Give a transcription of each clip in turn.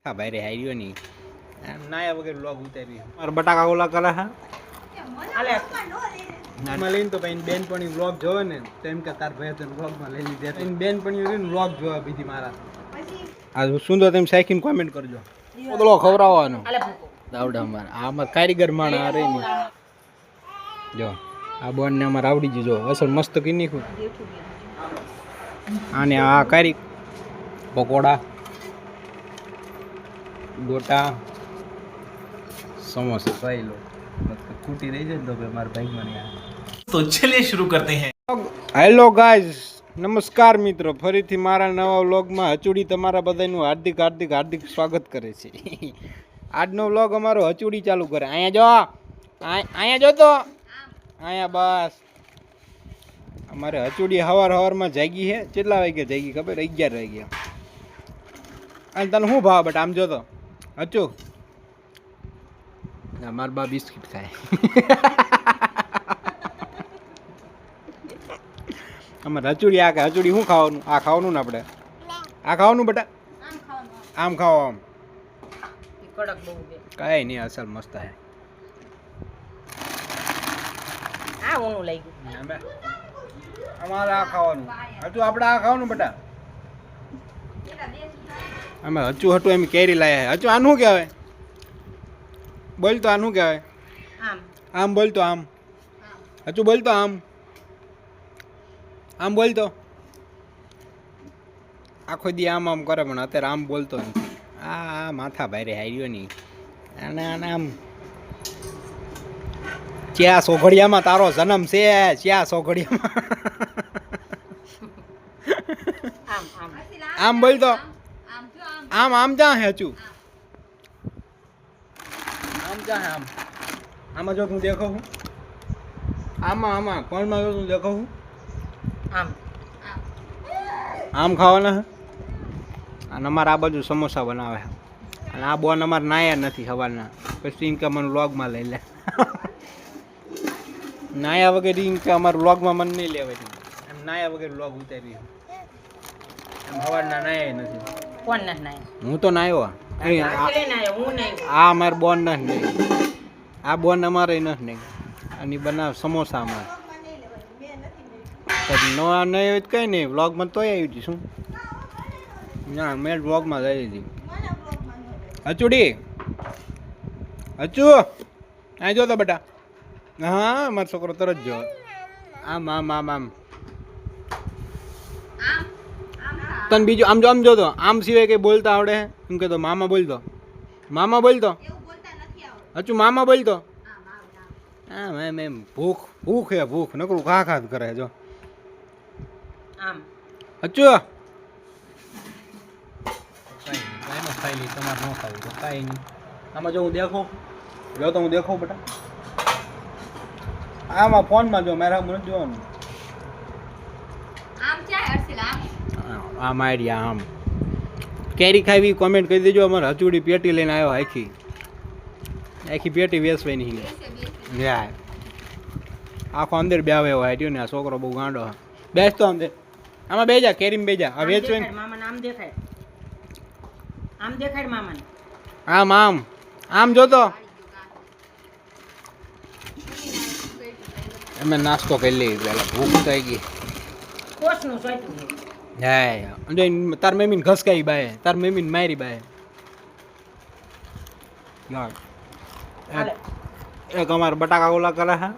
હા ભાઈ રે હાર્યો નહીં નાયા વગર વ્લોગ ઉતારી મારા બટાકા ઓલા કરે હા માં લઈને તો ભાઈ બેનપણી વ્લોગ જોવે ને તો એમ કે તાર ભાઈ તને વ્લોગમાં લઈ લીધે તો બેનપણી રહીને વ્લોગ જોવા બીજી મારા આ સુંદર તમે સાઈકીને કોમેન્ટ કરજો ઓદળો ખવડાવવાનો આવડે અમારે આમાં કારીગર માણા આ રહી ને જો આ બોનને અમારે આવડી ગયું જો અસલ મસ્ત કરી નાખ્યું આને આ કારી પકોડા ગોટા સમોસા ખાઈ લો ખૂટી રહી જાય ને તો મારા ભાઈમાં તો ચલિए शुरू करते हैं હેલો ગાઈઝ નમસ્કાર મિત્રો ફરીથી મારા નવા વ્લોગમાં હચુડી તમારા બધાનું હાર્દિક હાર્દિક હાર્દિક સ્વાગત કરે છે આજનો વ્લોગ અમારો હચુડી ચાલુ કરે અહીંયા જો તો અહીંયા બસ અમારે હચુડી હવારમાં જાગી છે કેટલા વાગે જાગી ખબર 11 વાગ્યા અને તને શું ભાવ બટ આમ જો તો હચુ મારા બા બિસ્કિટ ખાય અમારે હચુડી આ કે હચુડી શું ખાવાનું આ ખાવાનું ને આપણે આ ખાવાનું બેટા આમ ખાઓ આમ કઈ નહીં અસલ મસ્ત હે અમારે આ ખાવાનું હજુ આપણે આ ખાવાનું બેટા અમે હચુ હટું એમ કેરી લાયા હજુ આનું શું કહેવાય બોલ તો આનું કહેવાય આમ બોલ તો આમ હજુ બોલ તો આમ આમ બોલતો આખો દી આમ આમ કરે પણ અત્યારે આમ બોલતો નથી આ માથા ભાઈ રે હાર્યો નહીં અને આને આમ ચ્યા સોઘડિયામાં તારો જન્મ છે ચ્યા સોઘડિયામાં આમ બોલતો આમ આમ જા હે હચું આમ જા હે આમ આમાં જો તું દેખો હું આમાં કોણમાં જો તું દેખો હું આમ ખાવાના હે અને અમારે આ બાજુ સમોસા બનાવે અને આ બોન અમારે નાયા નથી સવારના પછી ઇનકા મને વ્લોગમાં લઈ લે નાયા વગર ઇનકા અમારે વ્લોગમાં મને નહીં લેવાય એમ નાયા વગર વ્લોગ ઉતારી એમ સવારના નાયા નથી કોણ નથી નાયા હું તો નાયો આ અમારે બોન નથી નહીં આ બોન અમારે નથી નહીં અને બનાવ સમોસા અમારે ન નહીં હોય કંઈ નહીં વ્લોગમાં તોય આવી હતી શું ના મેં વ્લોગમાં જઈ હતી હચુડી હચુ આ જો તો બેટા હા મારો છોકરો તરત જો આમ આમ આમ આમ તને બીજું આમ જો આમ જોતો આમ સિવાય કંઈ બોલતા આવડે એમ કહેતો મામા બોલતો હચુ મામા બોલતો હા એમ ભૂખ ભૂખ હે ભૂખ નકરું ખા ખા કરે જો આમ હચુ ખાઈ લી તમારે ન ખાવું તો કાંઈ નહીં આમાં જો હું દેખો જો તો હું દેખો બેટા આમાં ફોનમાં જો મારા મને જોવાનું આમ આઈડિયા આમ કેરી ખાવી કોમેન્ટ કરી દેજો અમારે હચુડી પેટી લઈને આવ્યો આખી પેટી વેચવાય નહીં યાર આખો અંદર બેવે હોય આટ્યો ને આ છોકરો બહુ ગાંડો બેસતો અંદર આમાં બેજા કેરીમ બેજા આ વેચવે મામા આમ દેખાય મામાને આમ આમ આમ જોતો અમે નાસ્તો કરી લઈ પેલા ભૂખ થઈ ગઈ કોસનું સોયતું હે અને તાર મમ્મીને ઘસકાઈ બાય તાર મમ્મીને મારી બાય યાર એક અમાર બટાકા ઓલા કરે હે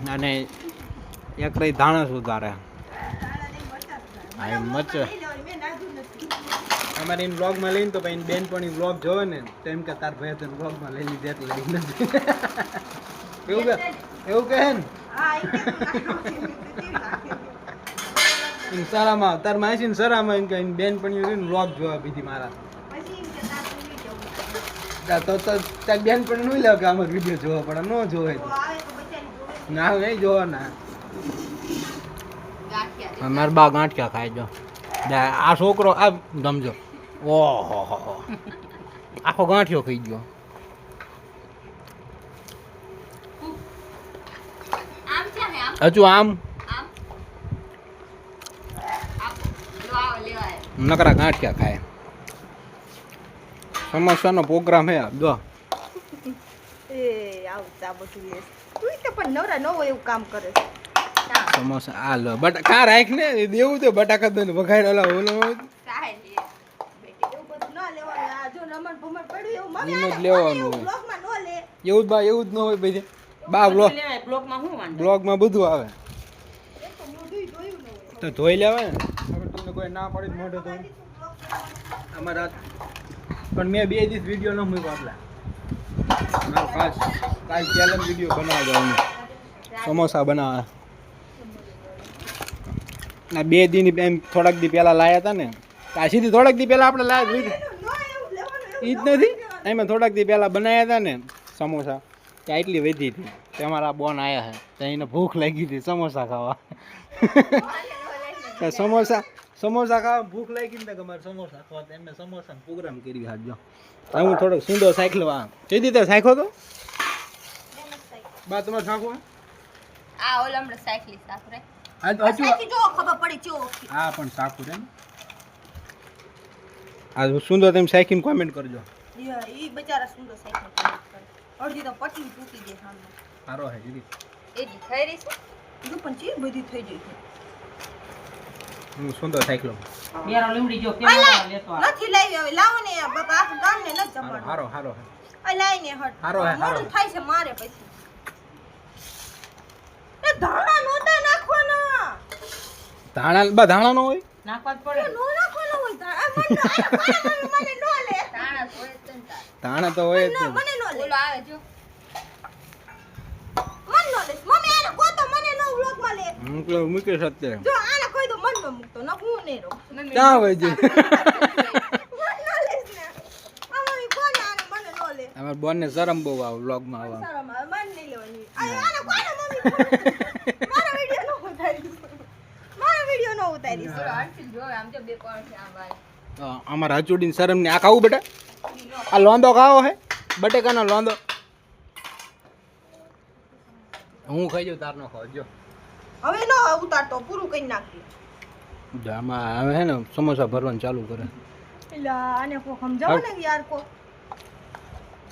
અને એક રહી ધાણા સુધારે હા મચ અમારે એને વ્લોગમાં લઈને તો ભાઈ બેનપણી વ્લોગ જોવે ને તો એમ કે તાર ભાઈ તને વ્લોગમાં લઈ લીધે એટલે લઈ નથી એવું કહે ને સરામાં તાર માસી ને સરામાં એમ કે બેનપણી વ્લોગ જોવા બીજી મારા તો તાર બેનપણી નહીં લાગે આમાં વિડીયો જોવા પડે ન જોવે ના નહીં જોવા ના મારા બા ગાંઠિયા ખાય જો આ છોકરો આ સમજો ઓહો આખો ગાંઠિયો ખાઈ ગયો હજુ આમ નકરા ગાંઠિયા ખાય સમોસાનો પ્રોગ્રામ હે જો એ આવું ચા બધું લેસ તું તો પણ નવરા ન હોય એવું કામ કરે સમોસા આ લો બટા કા રાખ ને દેવું તો બટાકા દે વઘાર ઓલા ઓલો કાહે લે બેટી એવું બધું ન લેવાનું આ જો રમણ ભમણ પડ્યું એવું ઈનો જ મમ્મી લેવાનું હોય. બ્લોગમાં ન લે એવું જ બા એવું જ ન હોય ભાઈ બા બ્લોગમાં બધું આવે એ તો મોઢું ધોયું ન હોય તો ધોઈ લેવાય ને હવે તમને કોઈ ના પાડી તો મોઢે ધોઈ અમારા પણ મેં 2 દિવસ વિડીયો ન મૂક્યો એટલે મારો ખાસ કાલ ચેલેન્જ વિડીયો બનાવવા જવાનું સમોસા બનાવવા ના 2 દિન એમ થોડાક દી પહેલા લાયા હતા ને આ સીધી થોડાક દી પહેલા આપણે લાયા ન એવું લેવાનું ઈ જ નથી એમાં થોડાક દી પહેલા બનાવ્યા હતા ને સમોસા ત્યાં એટલી વધી હતી તે અમારા બોન આવ્યા છે ત્યાં એને ભૂખ લાગી હતી સમોસા ખાવા તો સમોસા ખાવા ભૂખ લાગી ને કે મારે સમોસા ખાવા તો એમને સમોસાનો પ્રોગ્રામ કરી હાજો હું થોડોક સુંદર સાયકલ વા કઈ દીધે સાયખો તો બા તમારે સાખો આ ઓલ હમણાં સાયકલિસ્ટ આપરે આ તો હજુ સાયકલ જો ખબર પડી ચો હા પણ સાખું છે ને આ સુંદર તેમ સાયકિંગ કોમેન્ટ કરજો ઈ બચારા સુંદર સાયકલ અડધી તો પટી તૂટી ગઈ સામે સારો હે દીદી એડી થઈ રહી છે જો પણ ચી બધી થઈ ગઈ છે હું સુંદર સાયકલ નથી લાવી હવે લાવો ને બાપા આખું ગામને ન જમવાનું હારો હારો આ લાઈને હટ હારો હે, હારો મોડું હે. થાય છે મારે પછી એ ધાણા નોતા નાખવાના ધાણા નો હોય નો નાખવાના હોય ધાણા મને નો લે ધાણા હોય ધાણા તો હોય જ ને મને નો લે ઓલો આવે જો મન નો લે મમ્મી આને ગોતો મને નો વ્લોગ માં લે હું તો મૂકી શકતે જો આને કોઈ તો મન નો મૂકતો ન હું ને રો ક્યાં હોય છે મન નો લેસ ને મમ્મી કોણ આને મને નો લે અમાર બોન ને શરમ બહુ આવે વ્લોગ માં આવે સારા માં મન નહીં લેવાની આને કોને મમ્મી મારા વિડિયો નો ઉતારી મારા વિડિયો નો ઉતારી આરતી જો આમ તો બે કોણ છે આ ભાઈ અમારા હચુડીને શરમ ને આ ખાવું બેટા આ લોંદો ખાવો હે બટેકાનો લોંદો હું ખાઈ જાઉં તાર નો ખાવ જો હવે નો ઉતારતો પૂરું કરી નાખી આમાં હવે હે ને સમોસા ભરવાનું ચાલુ કરે એટલે આને કો સમજાવો ને યાર કો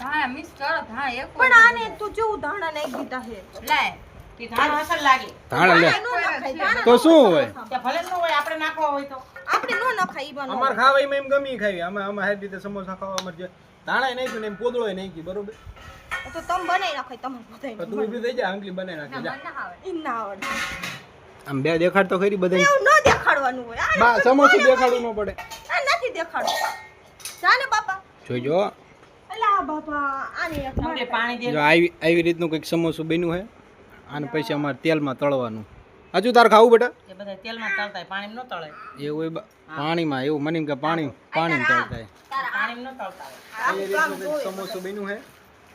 હા મિસ કરો હા એક પણ આને તું જેવું ધાણા નાખી દીધા છે લાય કે ધાણા અસર લાગે ધાણા લે નો નખાય તો શું હોય ભલે નો હોય આપણે નાખવા હોય તો આપણે નો નખાય ઈ બનો અમાર ખાવામાં એમ ગમી ખાવી અમે હેર રીતે સમોસા ખાવા અમાર જે ધાણા નાખ્યું ને એમ પોદળોય નાખી બરોબર તો તમે બનાવી નાખો તમે બધાય તો તું ઊભી થઈ જા આંગળી બનાવી નાખી જા ઈ ના આવડે આમ બે દેખાડ તો ખરી બધા એવું ન દેખાડવાનું હોય બા સમોસું દેખાડવું ન પડે આ નથી દેખાડવું જાને બાપા જોઈજો અલા બાપા આને એક પાણી દે જો આવી રીતનું કંઈક સમોસું બન્યું છે આને પછી અમારે તેલમાં તળવાનું હજુ તાર ખાવું બેટા એ બધા તેલમાં તળતાય પાણીમાં ન તળે એવું હોય પાણીમાં એવું મને એમ કે પાણીમાં તળતા પાણીમાં ન તળતા એ રીતનું કંઈક સમોસું બન્યું છે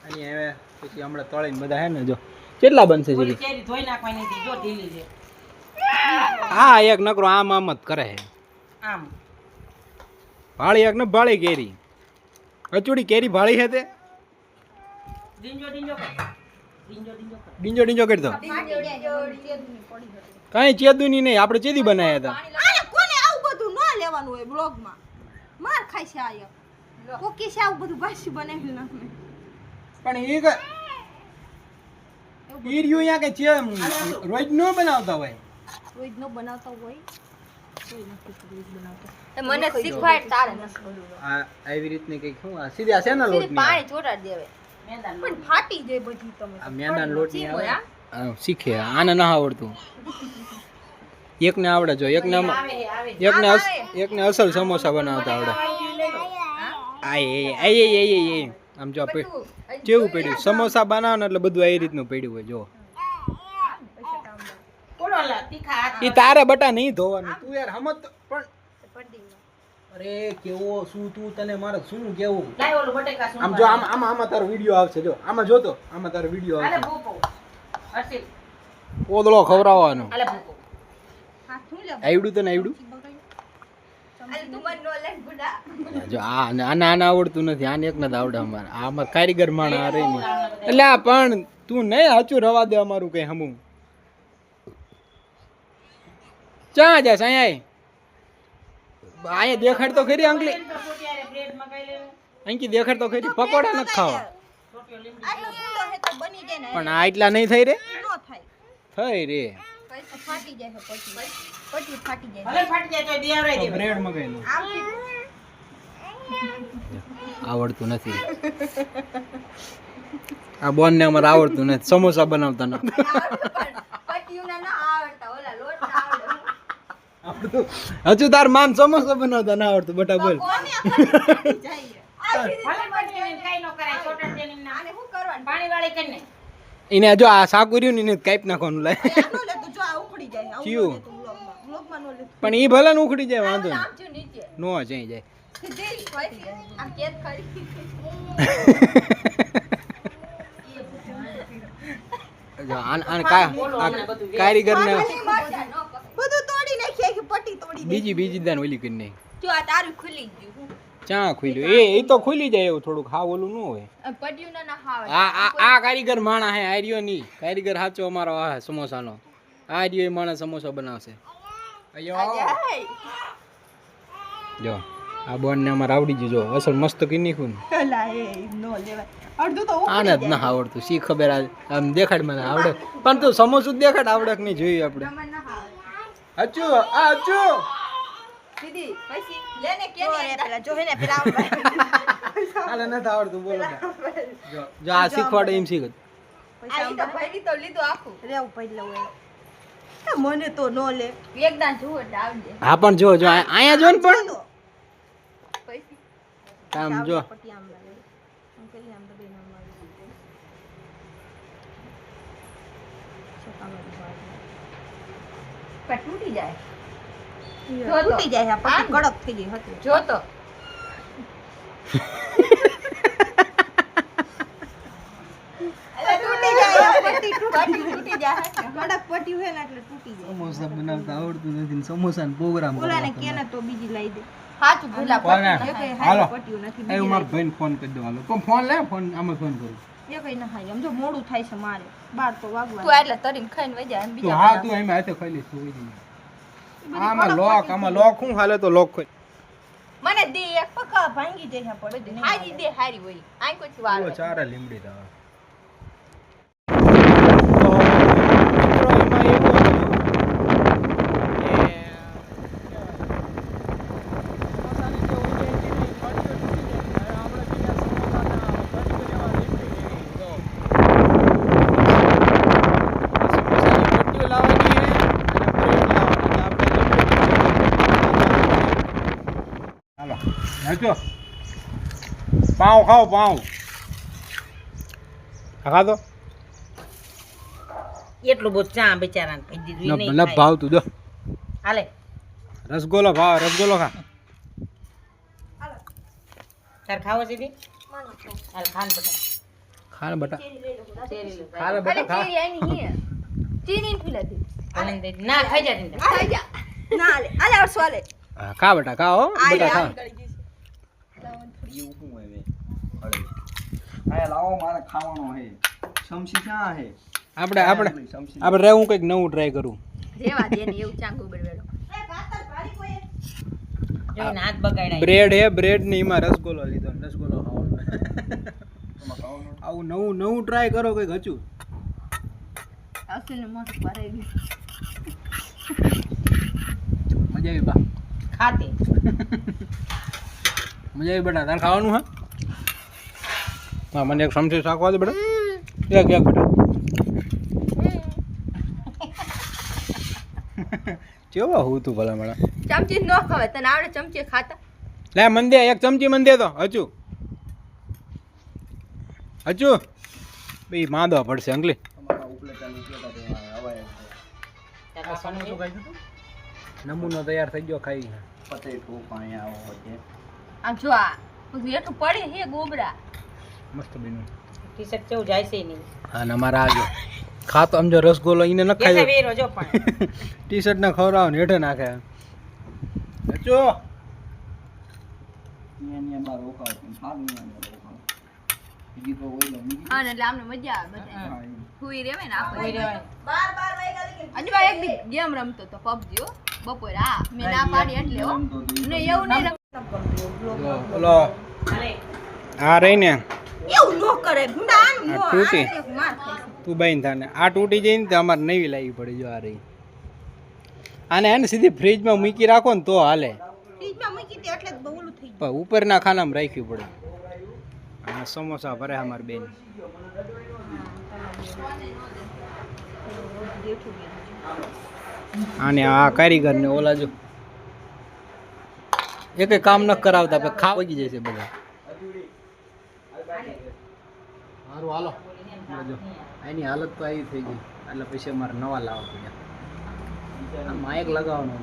અને હવે પછી હમણાં તળીને બધા હે ને જો કેટલા બનશે ઓલી જીરી કેરી ધોઈ નાખવાની હતી જો ઢીલી છે હા એક નકરો આમ આમ જ કરે છે આમ ભાળી એક ને ભાળી કેરી કચોડી કેરી ભાળી છે તે ડીંજો ડીંજો કર ડીંજો ડીંજો કર ડીંજો ડીંજો કરી દો કાંઈ ચેદુની નહીં આપણે ચેદી બનાવ્યા હતા આને કોને આવું બધું ન લેવાનું હોય બ્લોગમાં માર ખાય છે આય કોકી છે આવું બધું ભાષી બનાવી નાખે પણ એ કે ઈર્યું અહીંયા કે છે રોજ નો બનાવતા હોય રોજ નો બનાવતા હોય મને શીખવાડ તારે આ આવી રીતની કંઈક શું આ સીધા છે ને લોટની પાણી ચોટાડ દેવે મેંદાનો પણ ફાટી જાય બધી તમે આ મેંદાનો લોટની આવે શીખે આને ના આવડતું એકને આવડે જો એકને એકને અસલ સમોસા બનાવતા આવડે આય આમ જો કેવું પડ્યું સમોસા બનાવો ને એટલે બધું આવી રીતનું પડ્યું હોય જો કોળો લા તીખા હાથ એ તારે બટા નહીં ધોવાનું તું યાર હમત પણ અરે કેવો શું તું તને મારે શું કેવું લાય ઓલું બટેકા શું આમ જો આમાં તારો વિડિયો આવશે જો આમાં જોતો આમાં તારો વિડિયો આલે આવશે ભૂકો હર્ષિલ ઓદળો ખવડાવવાનો આલે ભૂકો હા શું લે આવડું તને આવડું અરે તું મન નો લે ગુડા જો આને આવડતું નથી આને એક નથી આવડે અમારે આમાં કારીગર માણા આ રહી ને એટલે આ પણ તું નહીં હાચું રવા દે અમારું કઈ હમું ચા જા અહીંયા દેખાડ તો ખરી આંગળી તો ત્યારે બ્રેડ મગાઈ લેવું અહીંથી દેખાડ તો ખરી પકોડા ન ખાવા આટલો ઊંડો હે તો બની જાય ને પણ આ એટલા નહીં થઈ રે નો થાય થઈ રે ફાટી જાય છે પટી ફાટી જાય ભલે ફાટી જાય તો દેવરાઈ દે. બ્રેડ મગાઈ લો આવડતું નથી આ બોન ને અમારે આવડતું નથી સમોસા બનાવતા નથી પટીયુંના ના આવડતા ઓલા લોટ ના આવડે હજુ તાર માન સમોસા બનાવતા ના આવડતું બટા બોલ કોને ફાટી જાય ભલે ફાટી જાય ને કાંઈ ન કરાય. છોટા તેની ના આને શું કરવાનું પાણી વાળી કરીને. એને જો આ સાકુર્યું ને એને કાઈપ નાખવાનું લાય આનો લે તું જો આ ઉખડી જાય આવું ક્યું? લે તું વ્લોગમાં નો લે પણ ઈ ભલે ને ઉખડી જાય વાંધો આમ જો નીચે નહીં નો જઈ જાય જેરી હોય આમ કેદ ખરી જો આન કારીગર ને બધું તોડી નાખી કે પટ્ટી તોડી બીજી દાન ઓલી કરી નાખી જો આ તારું ખુલી ગયું ચા ખુલ્યું એ તો ખુલી જાય એવું થોડુંક હા ઓલું ન હોય પટ્ટીયુંના ના હાવ આ કારીગર માણા હે આર્યો ની કારીગર સાચો અમારો આ સમોસાનો આર્યો માણસ સમોસા બનાવશે જો આ બોન ને અમારે આવડી ગયું જો અસલ મસ્ત કરી નાખ્યું ને લા એ નો લેવાય અડધું તો આને જ ના આવડતું શી ખબર આમ દેખાડ મને આવડે પણ તું સમોસું જ દેખાડ આવડે કે નહીં જોઈએ આપણે મને ના હાવ અચુ અચુ દીદી પછી લેને કે ને પેલા જો હે ને પેલા આને નથી આવડતું બોલો જો આ શીખવાડે એમ શીખ આ તો ભાઈ તો લીધું આખું રેવું પડલું હોય મને તો નો લે એકદમ જુઓ એટલે આવજે હા પણ જો જો અહીંયા જો ને પણ પછી આમ જો પટ્ટી આમ લાગે આમ પેલી આમ દબી નામ આવી પર તૂટી જાય તૂટી જાય આ પટ્ટી કડક થઈ ગઈ હતી જો તો તૂટી જાય પટ્ટી તૂટી જાય કડક પટ્ટી હોય ને એટલે તૂટી જાય સમોસા બનાવતા આવડતું નથી સમોસા પ્રોગ્રામ ઓલાને કેને તો બીજી લઈ દે સાચું ભૂલા કોને? પટ્ટી એ કઈ હાલો. હારી પટ્ટીઓ નથી એ બીજી મારા ભાઈને ફોન કરી દો હાલો કોણ ફોન લે ફોન આમાં ફોન કરું એ કઈ ના હારી સમજો મોડું થાય છે મારે 12 તો વાગવા તું એટલે તરીને ખાઈને વઈ જાય તું હા તું એમ હાથે ખાઈ લઈશ તું વઈ આમાં લોક શું હાલે તો લોક ખોઈ મને દે એક પકા ભાંગી જાય પડે હારી દે હારી હોય આઈ કોઈ વાર ચારા લીમડી દા પાઉં ખાઓ પાઉં ખાધો એટલું બધું ચા બિચારાને પી દીધું ઈ નહીં ન ખાય. ભાવતું જો હાલે રસગોલો રસગોલો ખા તાર ખાવો સીધી હાલ ખાન બધા ખા ને બટા ચેરી લો ખા ને બટા ખા ચીની ફીલા દે આનંદ દે. ના ખાઈ જા તીન ખાઈ જા ના લે આલે આવસો લે હા, ખા બટા ખા હો બટા ખા આપણે રહેવું કંઈક નવું ટ્રાય કરું રેવા દે ને એવું ચાંગુ બરવેલો જોઈને હાથ બગાડ્યા બ્રેડ હે બ્રેડ ને એમાં રસગોલો લીધો ને રસગોલો ખાવાનો આવું નવું ટ્રાય કરો કંઈક હચું અસલ ને મસ્ત ભરાઈ ગયું મજા આવી બા ખાતે મજા આવી બેટા તારે ખાવાનું હા મને એક સમસી શાકવા દે બેટા એક બેટા કેવા હું તું ભલા મળા ચમચી ન ખવાય તને આવડે ચમચી ખાતા લે મન દે એક ચમચી મન દે તો હચુ ભાઈ માંદવા પડશે અંગલી નમૂનો તૈયાર થઈ ગયો ખાઈ આમ જો આ બધું એટલું પડે હે ગોબરા મસ્ત બન્યું ટી શર્ટ કેવું જાય છે નહીં હા ને અમારા આજો ખાતો સમજો રસગોલો એને ન કેસે ખાઈ વેરો જો પણ ટી શર્ટ ને ખવડાવો ને હેઠે નાખે હચુ હા ને એટલે આમને મજા આવે બધા હુઈ રેવાય ને કોઈ રહેવાય. આજવા એક દી ગેમ રમતો તો પબજી હો બપોરે હા મેં ના પાડી એટલે હો ને એવું નહીં ઓલો હાલે આ રહી ને એવું નો કરે ગુંડા આનું નો આ તૂટી. આને માર ખાય. તું બાઈને થાને આ તૂટી જાય ને તો અમારે નવી લાવવી પડે જો આ રહી આને હે ને સીધી ફ્રીજમાં મૂકી રાખો ને તો હાલે ફ્રીજમાં મૂકી દે એટલે જ બહુલું થઈ પણ ઉપરના ખાનામાં રાખવી પડે અને સમોસા ભરે અમારી બેન આને આ કારીગરને ઓલા જો એ કઈ કામ ન કરાવતા પણ ખા વગી જાય છે બધા સારું હાલો જો એની હાલત તો આવી થઈ ગઈ એટલે પછી અમારે નવા લાવવા પડ્યા આ માઇક લગાવવાનો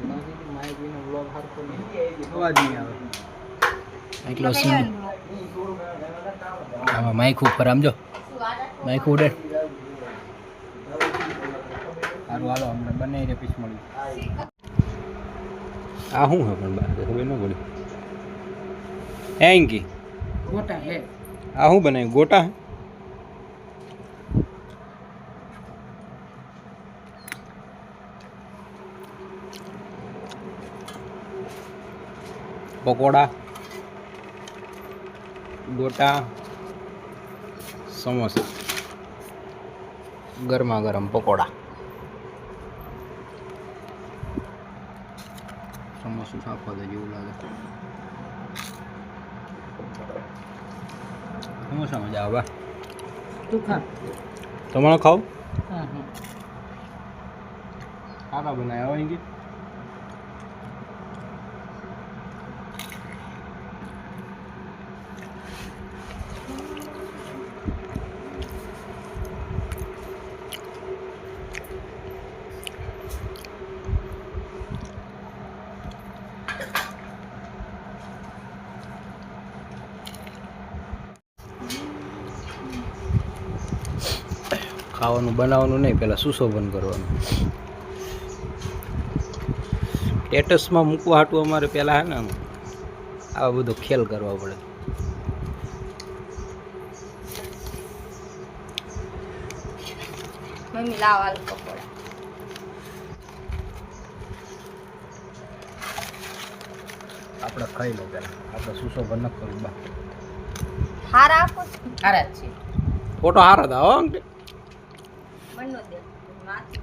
માઇક વિનો વ્લોગ હારતો નહીં અવાજ નહીં આવે એટલો સીન આમાં માઇક ઉપર આમ જો માઇક ઉડે સારું હાલો અમને બનાવી રે પીસ મળ્યું આ શું હે પણ બાર ખબર ન પડી એંકી ગોટા હે આ શું બનાવ્યું ગોટા પકોડા ગોટા સમોસા ગરમા ગરમ પકોડા સમોસું સાફવા દે જેવું લાગે સમોસા મજા આવે તું ખા તમારે ખાવ હા હા કાકા બનાવ્યા હોય કે ખાવાનું બનાવવાનું નહીં પહેલાં સુશોભન કરવાનું સ્ટેટસમાં મૂકવા હાટું અમારે પહેલાં હે ને આવા બધો ખેલ કરવા પડે મમ્મી લાવ આલુ પકોડા આપણે ખાઈ લો પહેલાં આપણે સુશોભન ન કરવું બા હારા આપો હારા જ છે ફોટો હારા હતા હો બનનો દે નાચી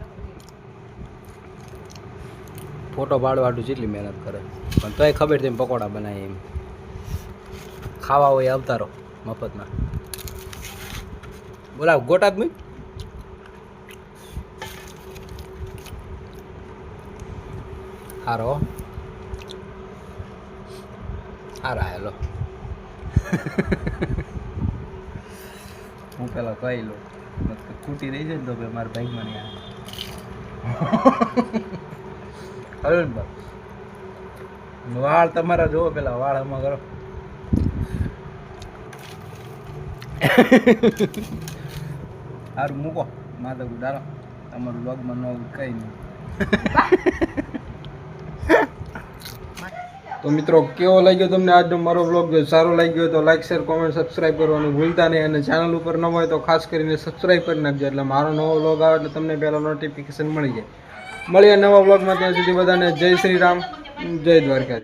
ફોટો પાડવા હાટું જેટલી મહેનત કરે પણ તોય ખબર તેમ પકોડા બનાવી એમ ખાવા હોય આવતા રહો મફતમાં બોલાવ ગોટા જ મૂક હારો હારા હેલો હું પેલા કહી લઉં ખૂટી રહી છે ને તો ભાઈ મારા બાઈકમાં નહીં આવે ને બા વાળ તમારા જોવો પેલા વાળ આમાં કરો સારું મૂકો માતા ગુડારો તમારું લોગમાં ન કઈ નહીં તો મિત્રો કેવો લાગ્યો તમને આજનો મારો બ્લોગ જો સારો લાગ્યો હોય તો લાઈક શેર કોમેન્ટ સબસ્ક્રાઈબ કરવાનું ભૂલતા નહીં અને ચેનલ ઉપર ન હોય તો ખાસ કરીને સબસ્ક્રાઈબ કરી નાખજો એટલે મારો નવો બ્લોગ આવે એટલે તમને પહેલાં નોટિફિકેશન મળી જાય મળીએ નવા બ્લોગમાં ત્યાં સુધી બધાને જય શ્રી રામ જય દ્વારકા